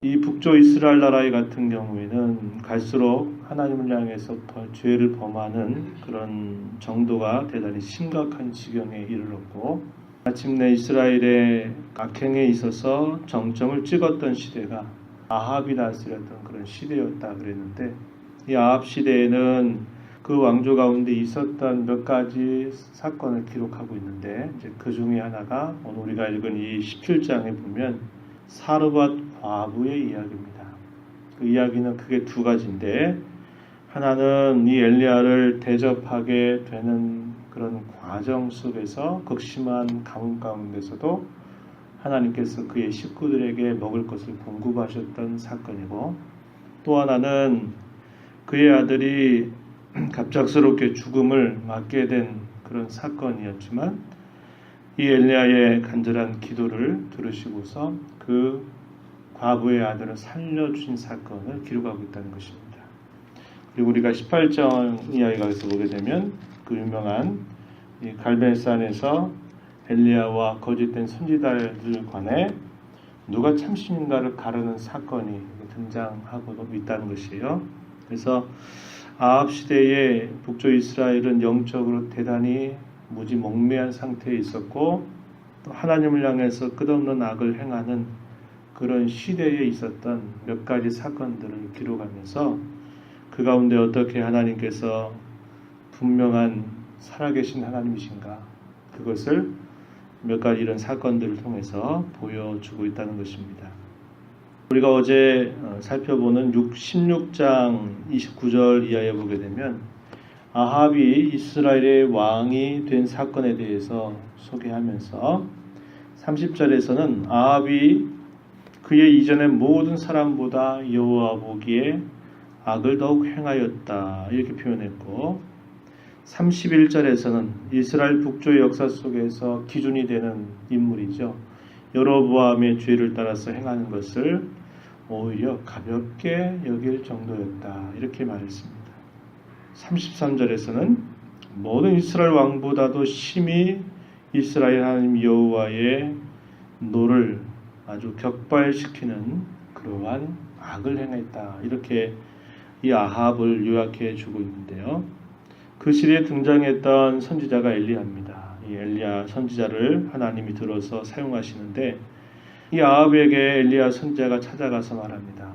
이 북쪽 이스라엘 나라의 같은 경우에는 갈수록 하나님을 향해서 죄를 범하는 그런 정도가 대단히 심각한 지경에 이르렀고, 마침내 이스라엘의 악행에 있어서 정점을 찍었던 시대가 아합이 다스렸던 그런 시대였다 그랬는데, 이 아합 시대에는 그 왕조 가운데 있었던 몇 가지 사건을 기록하고 있는데, 이제 그 중에 하나가 오늘 우리가 읽은 이 17장에 보면 사르밧 과부의 이야기입니다. 그 이야기는 크게 두 가지인데, 하나는 이 엘리야를 대접하게 되는 그런 과정 속에서 극심한 가뭄 가운데서도 하나님께서 그의 식구들에게 먹을 것을 공급하셨던 사건이고, 또 하나는 그의 아들이 갑작스럽게 죽음을 맞게 된 그런 사건이었지만, 이 엘리야의 간절한 기도를 들으시고서 그 과부의 아들을 살려주신 사건을 기록하고 있다는 것입니다. 그리고 우리가 18장 이야기에서 보게 되면 그 유명한 이 갈멜산에서 엘리야와 거짓된 선지자들 간에 누가 참신인가를 가르는 사건이 등장하고 있다는 것이에요. 그래서 아합 시대의 북쪽 이스라엘은 영적으로 대단히 무지몽매한 상태에 있었고, 또 하나님을 향해서 끝없는 악을 행하는 그런 시대에 있었던 몇 가지 사건들을 기록하면서 그 가운데 어떻게 하나님께서 분명한 살아계신 하나님이신가, 그것을 몇 가지 이런 사건들을 통해서 보여주고 있다는 것입니다. 우리가 어제 살펴보는 16장 29절 이하에 보게 되면 아합이 이스라엘의 왕이 된 사건에 대해서 소개하면서 30절에서는 아합이 그의 이전의 모든 사람보다 여호와 보기에 악을 더욱 행하였다 이렇게 표현했고, 31절에서는 이스라엘 북조의 역사 속에서 기준이 되는 인물이죠. 여로보암의 죄를 따라서 행하는 것을 오히려 가볍게 여길 정도였다 이렇게 말했습니다. 33절에서는 모든 이스라엘 왕보다도 심히 이스라엘 하나님 여호와의 노를 아주 격발시키는 그러한 악을 행했다 이렇게 이 아합을 요약해 주고 있는데요. 그 시대에 등장했던 선지자가 엘리야입니다. 이 엘리야 선지자를 하나님이 들어서 사용하시는데, 이 아합에게 엘리야 선지자가 찾아가서 말합니다.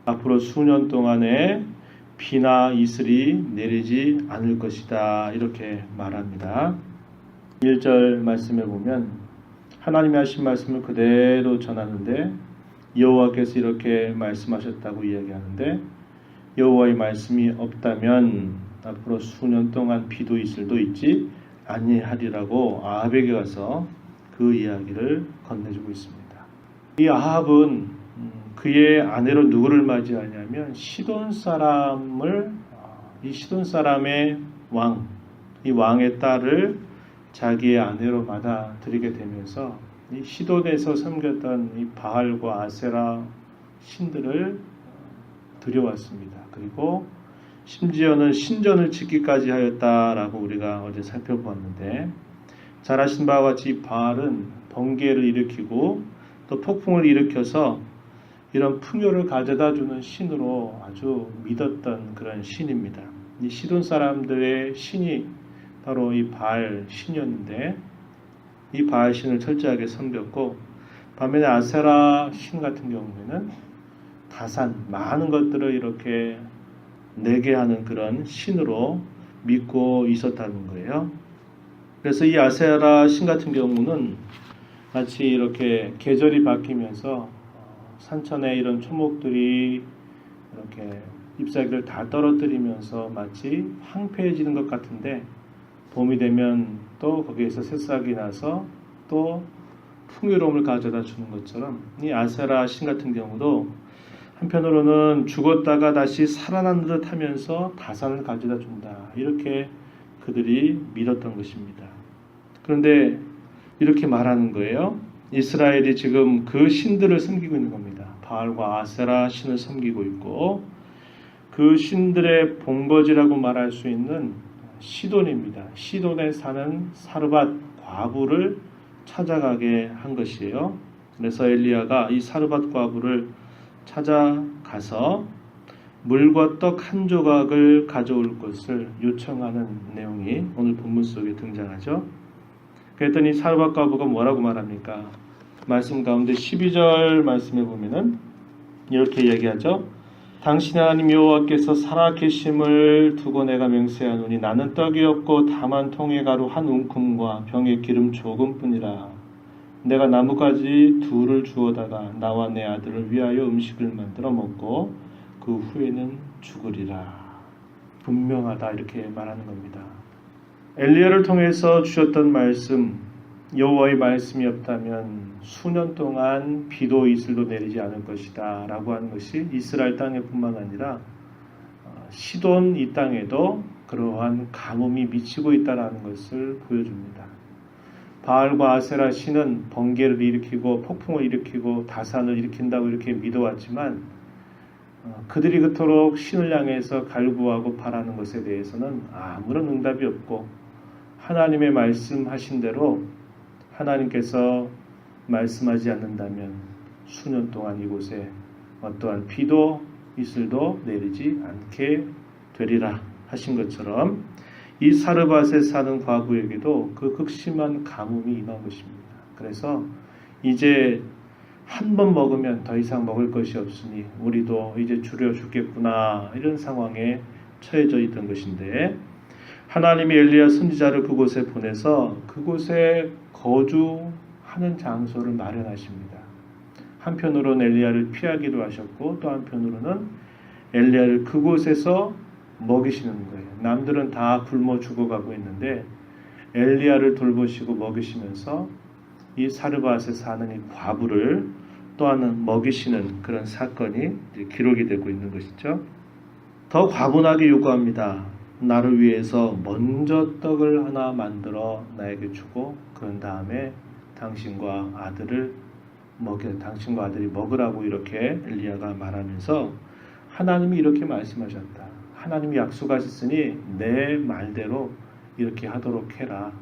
앞으로 수년 동안에 비나 이슬이 내리지 않을 것이다 이렇게 말합니다. 1절 말씀에 보면 하나님이 하신 말씀을 그대로 전하는데, 여호와께서 이렇게 말씀하셨다고 이야기하는데, 여호와의 말씀이 없다면 앞으로 수년 동안 비도 이슬도 있지 아니하리라고 아합에게 가서 그 이야기를 건네주고 있습니다. 이 아합은 그의 아내로 누구를 맞이하냐면 시돈 사람을, 이 시돈 사람의 왕, 이 왕의 딸을 자기의 아내로 받아들이게 되면서 이 시돈에서 섬겼던 이 바알과 아세라 신들을 들여왔습니다. 그리고 심지어는 신전을 짓기까지 하였다라고 우리가 어제 살펴보았는데, 잘 아신 바와 같이 바알은 번개를 일으키고 또 폭풍을 일으켜서 이런 풍요를 가져다주는 신으로 아주 믿었던 그런 신입니다. 이 시돈 사람들의 신이 바로 이 바알 신이었는데, 이 바알 신을 철저하게 섬겼고, 반면에 아세라 신 같은 경우에는 다산, 많은 것들을 이렇게 내게 하는 그런 신으로 믿고 있었다는 거예요. 그래서 이 아세라 신 같은 경우는 마치 이렇게 계절이 바뀌면서 산천에 이런 초목들이 이렇게 잎사귀를 다 떨어뜨리면서 마치 황폐해지는 것 같은데, 봄이 되면 또 거기에서 새싹이 나서 또 풍요로움을 가져다 주는 것처럼 이 아세라 신 같은 경우도 한편으로는 죽었다가 다시 살아난 듯 하면서 다산을 가져다 준다 이렇게 그들이 믿었던 것입니다. 그런데 이렇게 말하는 거예요. 이스라엘이 지금 그 신들을 섬기고 있는 겁니다. 바알과 아세라 신을 섬기고 있고, 그 신들의 본거지라고 말할 수 있는 시돈입니다. 시돈에 사는 사르밧 과부를 찾아가게 한 것이에요. 그래서 엘리야가 이 사르밧 과부를 찾아가서 물과 떡 한 조각을 가져올 것을 요청하는 내용이 오늘 본문 속에 등장하죠. 그랬더니 사르밧 과부가 뭐라고 말합니까? 말씀 가운데 12절 말씀에 보면은 이렇게 얘기하죠. 당신의 하나님 여호와께서 살아계심을 두고 내가 맹세하노니 나는 떡이 없고 다만 통에 가루 한 움큼과 병에 기름 조금뿐이라. 내가 나뭇가지 둘을 주워다가 나와 내 아들을 위하여 음식을 만들어 먹고 그 후에는 죽으리라. 분명하다 이렇게 말하는 겁니다. 엘리야를 통해서 주셨던 말씀, 여호와의 말씀이 없다면 수년 동안 비도 이슬도 내리지 않을 것이다 라고 하는 것이 이스라엘 땅에 뿐만 아니라 시돈 이 땅에도 그러한 가뭄이 미치고 있다는 것을 보여줍니다. 바알과 아세라 신은 번개를 일으키고 폭풍을 일으키고 다산을 일으킨다고 이렇게 믿어왔지만 그들이 그토록 신을 향해서 갈구하고 바라는 것에 대해서는 아무런 응답이 없고 하나님의 말씀하신 대로 하나님께서 말씀하지 않는다면 수년 동안 이곳에 어떠한 비도 이슬도 내리지 않게 되리라 하신 것처럼 이 사르밧에 사는 과부에게도 그 극심한 가뭄이 임한 것입니다. 그래서 이제 한 번 먹으면 더 이상 먹을 것이 없으니 우리도 이제 줄여 죽겠구나 이런 상황에 처해져 있던 것인데 하나님이 엘리야 선지자를 그곳에 보내서 그곳에 거주하는 장소를 마련하십니다. 한편으로는 엘리야를 피하기도 하셨고 또 한편으로는 엘리야를 그곳에서 먹이시는 거예요. 남들은 다 굶어 죽어가고 있는데 엘리야를 돌보시고 먹이시면서 이 사르밧에 사는 이 과부를 또한 먹이시는 그런 사건이 기록이 되고 있는 것이죠. 더 과분하게 요구합니다. 나를 위해서 먼저 떡을 하나 만들어 나에게 주고 그런 다음에 당신과 아들이 먹으라고 이렇게 엘리야가 말하면서 하나님이 이렇게 말씀하셨다. 하나님이 약속하셨으니 내 말대로 이렇게 하도록 해라.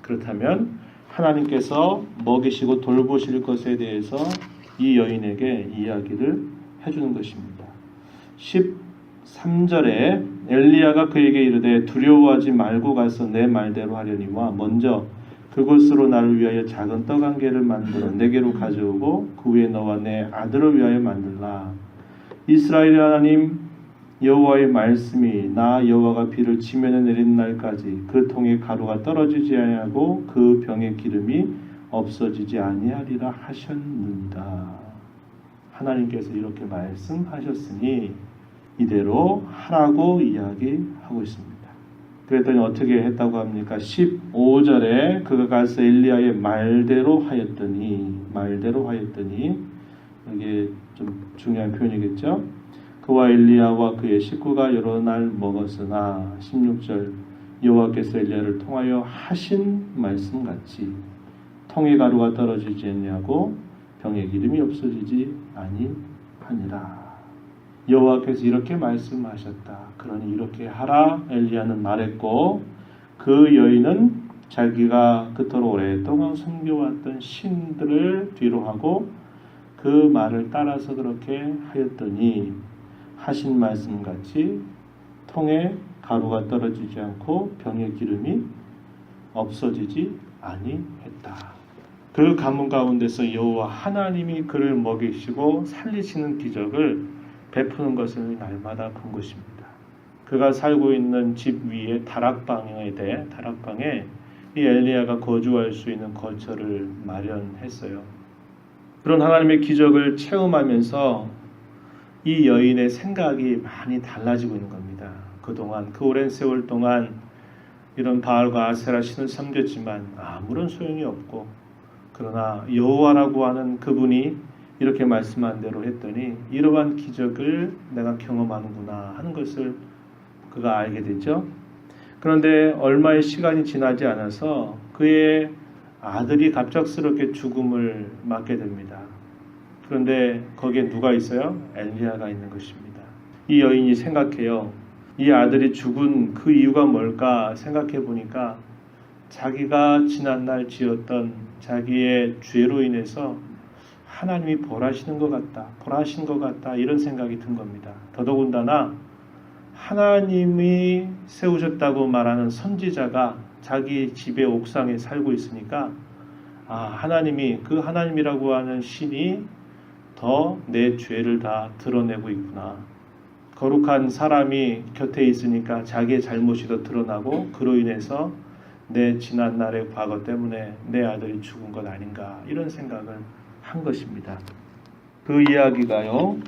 그렇다면 하나님께서 먹이시고 돌보실 것에 대해서 이 여인에게 이야기를 해주는 것입니다. 13절에 엘리야가 그에게 이르되 두려워하지 말고 가서 내 말대로 하려니와 먼저 그곳으로 나를 위하여 작은 떡 한 개를 만들어 내게로 가져오고 그 위에 너와 내 아들을 위하여 만들라. 이스라엘의 하나님 여호와의 말씀이 나 여호와가 비를 지면에 내리는 날까지 그 통에 가루가 떨어지지 아니하고 그 병의 기름이 없어지지 아니하리라 하셨느니라. 하나님께서 이렇게 말씀하셨으니 이대로 하라고 이야기하고 있습니다. 그랬더니 어떻게 했다고 합니까? 15절에 그가 가서 엘리야의 말대로 하였더니 이게 좀 중요한 표현이겠죠. 그와 엘리야와 그의 식구가 여러 날 먹었으나 16절 여호와께서 엘리야를 통하여 하신 말씀같이 통에 가루가 떨어지지 않냐고 병의 기름이 없어지지 아니하니라. 여호와께서 이렇게 말씀하셨다. 그러니 이렇게 하라 엘리야는 말했고 그 여인은 자기가 그토록 오랫동안 섬겨왔던 신들을 뒤로하고 그 말을 따라서 그렇게 하였더니 하신 말씀같이 통에 가루가 떨어지지 않고 병의 기름이 없어지지 아니했다. 그 가뭄 가운데서 여호와 하나님이 그를 먹이시고 살리시는 기적을 베푸는 것을 날마다 본 것입니다. 그가 살고 있는 집 위에 다락방에 이 엘리야가 거주할 수 있는 거처를 마련했어요. 그런 하나님의 기적을 체험하면서 이 여인의 생각이 많이 달라지고 있는 겁니다. 그동안 그 오랜 세월 동안 이런 바알과 아세라 신을 섬겼지만 아무런 소용이 없고 그러나 여호와라고 하는 그분이 이렇게 말씀한 대로 했더니 이러한 기적을 내가 경험하는구나 하는 것을 그가 알게 되죠. 그런데 얼마의 시간이 지나지 않아서 그의 아들이 갑작스럽게 죽음을 맞게 됩니다. 그런데 거기에 누가 있어요? 엘리야가 있는 것입니다. 이 여인이 생각해요. 이 아들이 죽은 그 이유가 뭘까 생각해 보니까 자기가 지난날 지었던 자기의 죄로 인해서 하나님이 벌하시는 것 같다, 벌하신 것 같다 이런 생각이 든 겁니다. 더더군다나 하나님이 세우셨다고 말하는 선지자가 자기 집의 옥상에 살고 있으니까 하나님이 그 하나님이라고 하는 신이 더 내 죄를 다 드러내고 있구나. 거룩한 사람이 곁에 있으니까 자기의 잘못이 더 드러나고 그로 인해서 내 지난날의 과거 때문에 내 아들이 죽은 것 아닌가 이런 생각을 한 것입니다. 그 이야기가요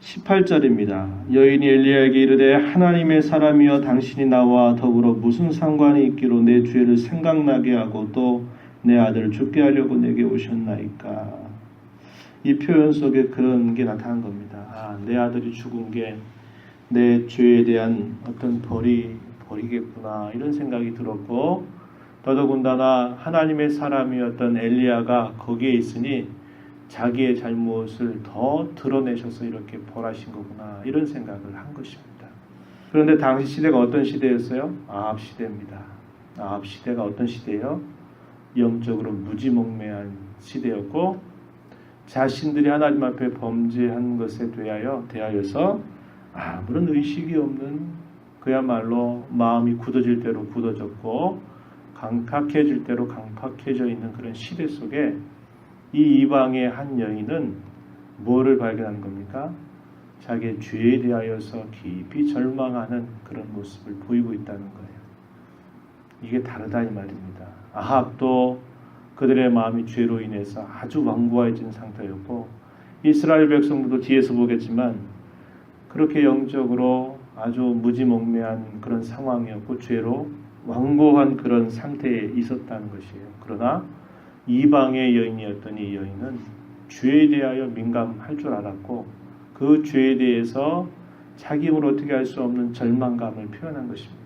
18절입니다. 여인이 엘리야에게 이르되 하나님의 사람이여 당신이 나와 더불어 무슨 상관이 있기로 내 죄를 생각나게 하고 또 내 아들을 죽게 하려고 내게 오셨나이까. 이 표현 속에 그런 게 나타난 겁니다. 내 아들이 죽은 게 내 죄에 대한 어떤 벌이겠구나 이런 생각이 들었고, 더더군다나 하나님의 사람이었던 엘리야가 거기에 있으니 자기의 잘못을 더 드러내셔서 이렇게 벌하신 거구나 이런 생각을 한 것입니다. 그런데 당시 시대가 어떤 시대였어요? 아합 시대입니다. 아합 시대가 어떤 시대예요? 영적으로 무지몽매한 시대였고, 자신들이 하나님 앞에 범죄한 것에 대하여서 아무런 의식이 없는, 그야말로 마음이 굳어질 대로 굳어졌고 강팍해질 대로 강팍해져 있는 그런 시대 속에 이 이방의 한 여인은 뭐를 발견하는 겁니까? 자기의 죄에 대하여서 깊이 절망하는 그런 모습을 보이고 있다는 거예요. 이게 다르다 이 말입니다. 아합도 그들의 마음이 죄로 인해서 아주 완고해진 상태였고, 이스라엘 백성들도 뒤에서 보겠지만 그렇게 영적으로 아주 무지몽매한 그런 상황이었고 죄로 완고한 그런 상태에 있었다는 것이에요. 그러나 이방의 여인이었던 이 여인은 죄에 대하여 민감할 줄 알았고, 그 죄에 대해서 자기 힘으로 어떻게 할 수 없는 절망감을 표현한 것입니다.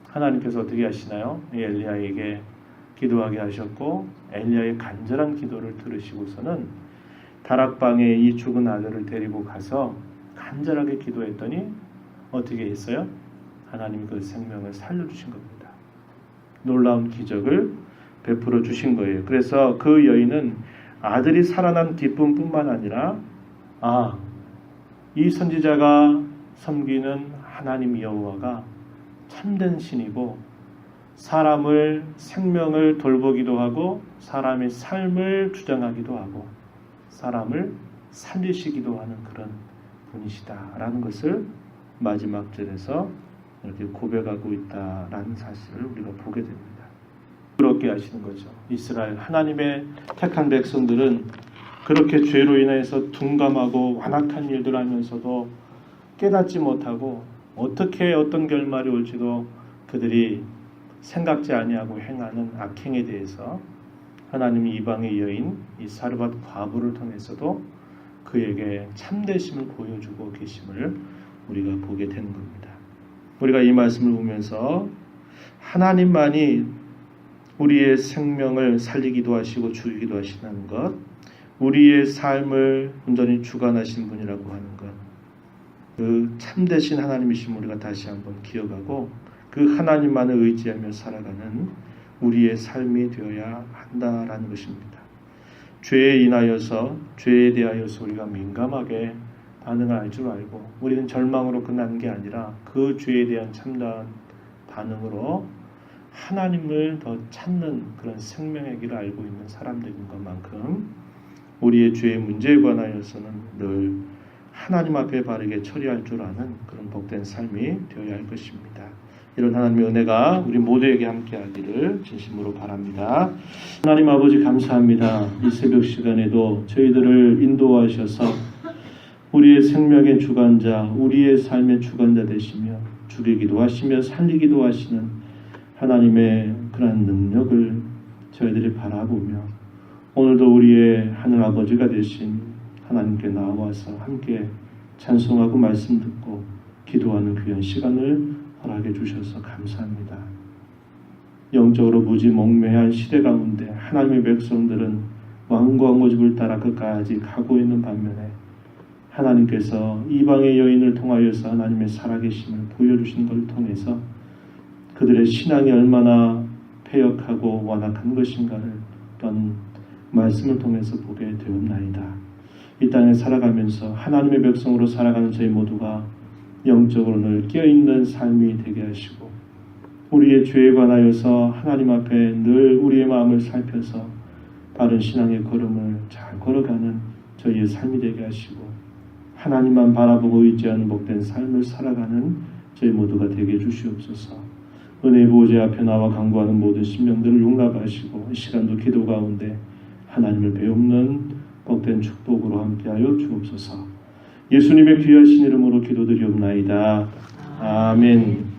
하나님께서 어떻게 하시나요? 엘리야에게 기도하게 하셨고, 엘리야의 간절한 기도를 들으시고서는 다락방에 이 죽은 아들을 데리고 가서 간절하게 기도했더니 어떻게 했어요? 하나님이 그 생명을 살려주신 겁니다. 놀라운 기적을 베풀어 주신 거예요. 그래서 그 여인은 아들이 살아난 기쁨뿐만 아니라 이 선지자가 섬기는 하나님 여호와가 참된 신이고 사람을 생명을 돌보기도 하고 사람의 삶을 주장하기도 하고 사람을 살리시기도 하는 그런 분이시다라는 것을 마지막 절에서 이렇게 고백하고 있다라는 사실을 우리가 보게 됩니다. 그렇게 하시는 거죠. 이스라엘 하나님의 택한 백성들은 그렇게 죄로 인해서 둔감하고 완악한 일들을 하면서도 깨닫지 못하고 어떻게 어떤 결말이 올지도 그들이 생각지 아니하고 행하는 악행에 대해서 하나님이 이방의 여인 이 사르밧 과부를 통해서도 그에게 참되심을 보여주고 계심을 우리가 보게 되는 겁니다. 우리가 이 말씀을 보면서 하나님만이 우리의 생명을 살리기도 하시고 죽이기도 하시는 것, 우리의 삶을 온전히 주관하신 분이라고 하는 것, 그 참되신 하나님이심을 우리가 다시 한번 기억하고 그 하나님만을 의지하며 살아가는 우리의 삶이 되어야 한다라는 것입니다. 죄에 인하여서 죄에 대하여서 우리가 민감하게 반응할 줄 알고 우리는 절망으로 끝나는 게 아니라 그 죄에 대한 참다한 반응으로 하나님을 더 찾는 그런 생명의 길을 알고 있는 사람들인 것만큼 우리의 죄의 문제에 관하여서는 늘 하나님 앞에 바르게 처리할 줄 아는 그런 복된 삶이 되어야 할 것입니다. 이런 하나님의 은혜가 우리 모두에게 함께하기를 진심으로 바랍니다. 하나님 아버지 감사합니다. 이 새벽 시간에도 저희들을 인도하셔서 우리의 생명의 주관자, 우리의 삶의 주관자 되시며 죽이기도 하시며 살리기도 하시는 하나님의 그러한 능력을 저희들이 바라보며 오늘도 우리의 하늘 아버지가 되신 하나님께 나와서 함께 찬송하고 말씀 듣고 기도하는 귀한 시간을 허락해 주셔서 감사합니다. 영적으로 무지몽매한 시대 가운데 하나님의 백성들은 왕과 모집을 따라 끝까지 가고 있는 반면에 하나님께서 이방의 여인을 통하여서 하나님의 살아계심을 보여주신 것을 통해서 그들의 신앙이 얼마나 패역하고 완악한 것인가를 또한 말씀을 통해서 보게 되었나이다. 이 땅에 살아가면서 하나님의 백성으로 살아가는 저희 모두가 영적으로 늘 깨어있는 삶이 되게 하시고 우리의 죄에 관하여서 하나님 앞에 늘 우리의 마음을 살펴서 바른 신앙의 걸음을 잘 걸어가는 저희의 삶이 되게 하시고 하나님만 바라보고 의지하는 복된 삶을 살아가는 저희 모두가 되게 해주시옵소서. 은혜의 보좌 앞에 나와 간구하는 모든 심령들을 용납하시고 이 시간도 기도 가운데 하나님을 배우는 복된 축복으로 함께하여 주옵소서. 예수님의 귀하신 이름으로 기도드리옵나이다. 아멘.